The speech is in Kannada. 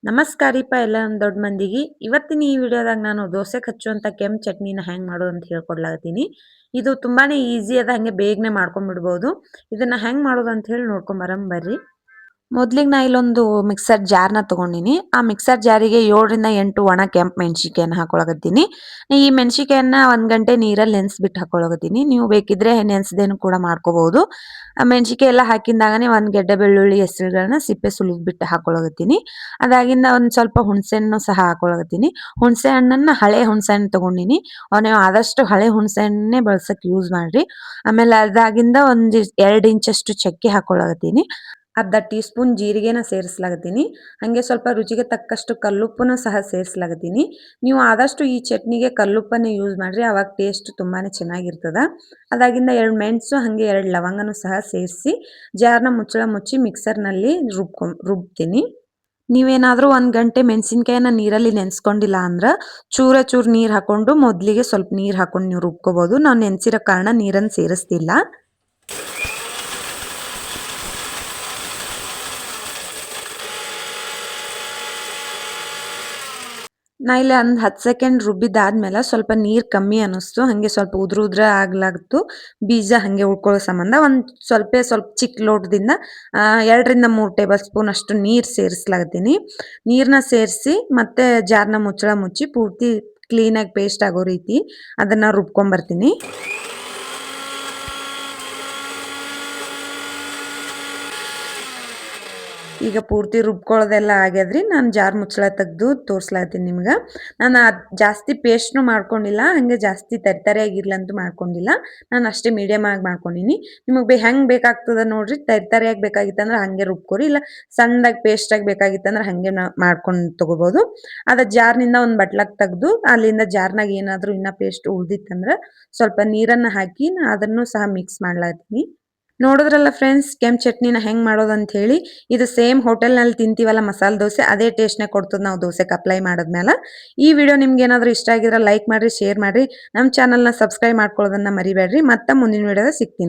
ನಮಸ್ಕಾರಿಪ್ಪ ಎಲ್ಲ ದೊಡ್ಡ ಮಂದಿಗೆ ಇವತ್ತಿನ ಈ ವಿಡಿಯೋದಾಗ ನಾನು ದೋಸೆಗೆ ಹಚ್ಚುವಂಥ ಕೆಂಪು ಚಟ್ನಿನ ಹೆಂಗೆ ಮಾಡೋದು ಅಂತ ಹೇಳ್ಕೊಡ್ಲಾಗತ್ತೀನಿ. ಇದು ತುಂಬಾನೇ ಈಸಿ ಅದ, ಹಂಗೆ ಬೇಗನೆ ಮಾಡ್ಕೊಂಡ್ಬಿಡ್ಬೋದು. ಇದನ್ನ ಹೆಂಗೆ ಮಾಡೋದು ಅಂತ ಹೇಳಿ ನೋಡ್ಕೊಂಬರಂ ಬರ್ರಿ. ಮೊದ್ಲಿಗೆ ನಾ ಇಲ್ಲೊಂದು ಮಿಕ್ಸರ್ ಜಾರ್ನ ತಗೊಂಡಿನಿ. ಆ ಮಿಕ್ಸರ್ ಜಾರಿಗೆ 7ರಿಂದ 8 ಒಣ ಕೆಂಪು ಮೆಣಸಿನ್ಕಾಯಿನ ಹಾಕೊಳಕತ್ತೀನಿ. ಈ ಮೆಣಸಿನ್ಕಾಯನ್ನ 1 ಗಂಟೆ ನೀರಲ್ಲಿ ನೆನೆಸ್ಬಿಟ್ಟು ಹಾಕೊಳಕತ್ತೀನಿ. ನೀವು ಬೇಕಿದ್ರೆ ನೆನೆಸ್ದೇನು ಕೂಡ ಮಾಡ್ಕೋಬಹುದು. ಆ ಮೆಣಸಿನ್ಕಾಯಿ ಎಲ್ಲ ಹಾಕಿಂದಾಗನೇ 1 ಗೆಡ್ಡೆ ಬೆಳ್ಳುಳ್ಳಿ ಹೆಸರುಗಳನ್ನ ಸಿಪ್ಪೆ ಸುಲಿದ್ಬಿಟ್ಟು ಹಾಕೊಳಕತ್ತೀನಿ. ಅದಾಗಿಂದ ಒಂದು ಸ್ವಲ್ಪ ಹುಣಸೆ ಹಣ್ಣು ಸಹ ಹಾಕೊಳಕತ್ತೀನಿ. ಹುಣಸೆ ಹಣ್ಣನ್ನ ಹಳೆ ಹುಣಸೆ ಹಣ್ಣು ತಗೊಂಡಿನಿ. ನೀವು ಆದಷ್ಟು ಹಳೆ ಹುಣಸೆ ಹಣ್ಣನ್ನೇ ಬಳಸಕ್ ಯೂಸ್ ಮಾಡ್ರಿ. ಆಮೇಲೆ ಅದಾಗಿಂದ 2 ಇಂಚಷ್ಟು ಚಕ್ಕೆ ಹಾಕೊಳಕತ್ತೀನಿ. ಅರ್ಧ ಟೀ ಸ್ಪೂನ್ ಜೀರಿಗೆನ ಸೇರಿಸ್ಲಾಗತ್ತೀನಿ. ಹಾಗೆ ಸ್ವಲ್ಪ ರುಚಿಗೆ ತಕ್ಕಷ್ಟು ಕಲ್ಲುಪ್ಪನ್ನು ಸಹ ಸೇರಿಸ್ಲಾಗತ್ತೀನಿ. ನೀವು ಆದಷ್ಟು ಈ ಚಟ್ನಿಗೆ ಕಲ್ಲುಪ್ಪನ್ನೇ ಯೂಸ್ ಮಾಡ್ರಿ, ಅವಾಗ ಟೇಸ್ಟ್ ತುಂಬಾನೇ ಚೆನ್ನಾಗಿರ್ತದ. ಅದಾಗಿಂದ 2 ಮೆಣಸು ಹಾಗೆ 2 ಲವಂಗನೂ ಸಹ ಸೇರಿಸಿ ಜಾರ್ನ ಮುಚ್ಚಳ ಮುಚ್ಚಿ ಮಿಕ್ಸರ್ನಲ್ಲಿ ರುಬ್ತೀನಿ. ನೀವೇನಾದರೂ 1 ಗಂಟೆ ಮೆಣಸಿನ್ಕಾಯಿನ ನೀರಲ್ಲಿ ನೆನೆಸ್ಕೊಂಡಿಲ್ಲ ಅಂದ್ರೆ ಚೂರು ನೀರು ಹಾಕೊಂಡು ಮೊದಲಿಗೆ ಸ್ವಲ್ಪ ನೀರು ಹಾಕೊಂಡು ನೀವು ರುಬ್ಕೋಬಹುದು. ನಾವು ನೆನೆಸಿರೋ ಕಾರಣ ನೀರನ್ನು ಸೇರಿಸ್ತಿಲ್ಲ. ನಾ ಇಲ್ಲಿ ಒಂದು 10 ಸೆಕೆಂಡ್ ರುಬ್ಬಿದ್ದಾದ್ಮೇಲೆ ಸ್ವಲ್ಪ ನೀರು ಕಮ್ಮಿ ಅನ್ನಿಸ್ತು. ಹಾಗೆ ಸ್ವಲ್ಪ ಉದ್ರ ಆಗ್ಲಾಗ್ತು. ಬೀಜ ಹಾಗೆ ಉಳ್ಕೊಳ್ಳೋ ಸಂಬಂಧ ಸ್ವಲ್ಪ ಚಿಕ್ಕ ಲೋಟದಿಂದ 2ರಿಂದ 3 ಟೇಬಲ್ ಸ್ಪೂನ್ ಅಷ್ಟು ನೀರು ಸೇರಿಸ್ಲಾಗತ್ತೀನಿ. ನೀರನ್ನ ಸೇರಿಸಿ ಮತ್ತೆ ಜಾರ್ನ ಮುಚ್ಚಳ ಮುಚ್ಚಿ ಪೂರ್ತಿ ಕ್ಲೀನಾಗಿ ಪೇಸ್ಟ್ ಆಗೋ ರೀತಿ ಅದನ್ನು ರುಬ್ಕೊಂಬರ್ತೀನಿ. ಈಗ ಪೂರ್ತಿ ರುಬ್ಕೊಳ್ಳೋದೆಲ್ಲ ಆಗ್ಯದ್ರಿ. ನಾನು ಜಾರ್ ಮುಚ್ಚಳ ತೆಗೆದು ತೋರಿಸ್ಲಾತೀನಿ ನಿಮ್ಗೆ. ನಾನು ಜಾಸ್ತಿ ಪೇಸ್ಟ್ನು ಮಾಡ್ಕೊಂಡಿಲ್ಲ, ಹಾಗೆ ಜಾಸ್ತಿ ತರಿತರಿಯಾಗಿರ್ಲಿ ಅಂತೂ ಮಾಡ್ಕೊಂಡಿಲ್ಲ. ನಾನು ಅಷ್ಟೇ ಮೀಡಿಯಮ್ ಆಗಿ ಮಾಡ್ಕೊಂಡಿನಿ. ನಿಮಗೆ ಹೆಂಗೆ ಬೇಕಾಗ್ತದೆ ನೋಡ್ರಿ. ತರಿತರಿಯಾಗಿ ಬೇಕಾಗಿತ್ತಂದ್ರೆ ಹಾಗೆ ರುಬ್ಕೊರಿ, ಇಲ್ಲ ಸಣ್ಣದಾಗಿ ಪೇಸ್ಟಾಗಿ ಬೇಕಾಗಿತ್ತಂದ್ರೆ ಹಾಗೆ ಮಾಡ್ಕೊಂಡು ತಗೋಬೋದು. ಅದು ಜಾರ್ನಿಂದ ಒಂದು ಬಟ್ಲಾಗ ತೆಗೆದು ಅಲ್ಲಿಂದ ಜಾರ್ನಾಗ ಏನಾದರೂ ಇನ್ನೂ ಪೇಸ್ಟ್ ಉಳ್ದಿತ್ತಂದ್ರೆ ಸ್ವಲ್ಪ ನೀರನ್ನು ಹಾಕಿ ಅದನ್ನು ಸಹ ಮಿಕ್ಸ್ ಮಾಡ್ಲಾತೀನಿ. ನೋಡಿದ್ರಲ್ಲ ಫ್ರೆಂಡ್ಸ್, ಕೆಂಪು ಚಟ್ನಿನ ಹೆಂಗೆ ಮಾಡೋದು ಅಂತ ಹೇಳಿ. ಇದು ಸೇಮ್ ಹೋಟೆಲ್ನಲ್ಲಿ ತಿಂತೀವಲ್ಲ ಮಸಾಲೆ ದೋಸೆ, ಅದೇ ಟೇಸ್ಟ್ನೇ ಕೊಡ್ತದೆ ನಾವು ದೋಸೆಗೆ ಅಪ್ಲೈ ಮಾಡಿದ್ಮೇಲೆ. ಈ ವಿಡಿಯೋ ನಿಮ್ಗೆ ಏನಾದರೂ ಇಷ್ಟ ಆಗಿದ್ರೆ ಲೈಕ್ ಮಾಡಿರಿ, ಶೇರ್ ಮಾಡಿರಿ. ನಮ್ಮ ಚಾನಲ್ನ ಸಬ್ಸ್ಕ್ರೈಬ್ ಮಾಡ್ಕೊಳ್ಳೋದನ್ನ ಮರಿಬೇಡ್ರಿ. ಮತ್ತೆ ಮುಂದಿನ ವಿಡಿಯೋದಾಗ ಸಿಗ್ತೀನಿ.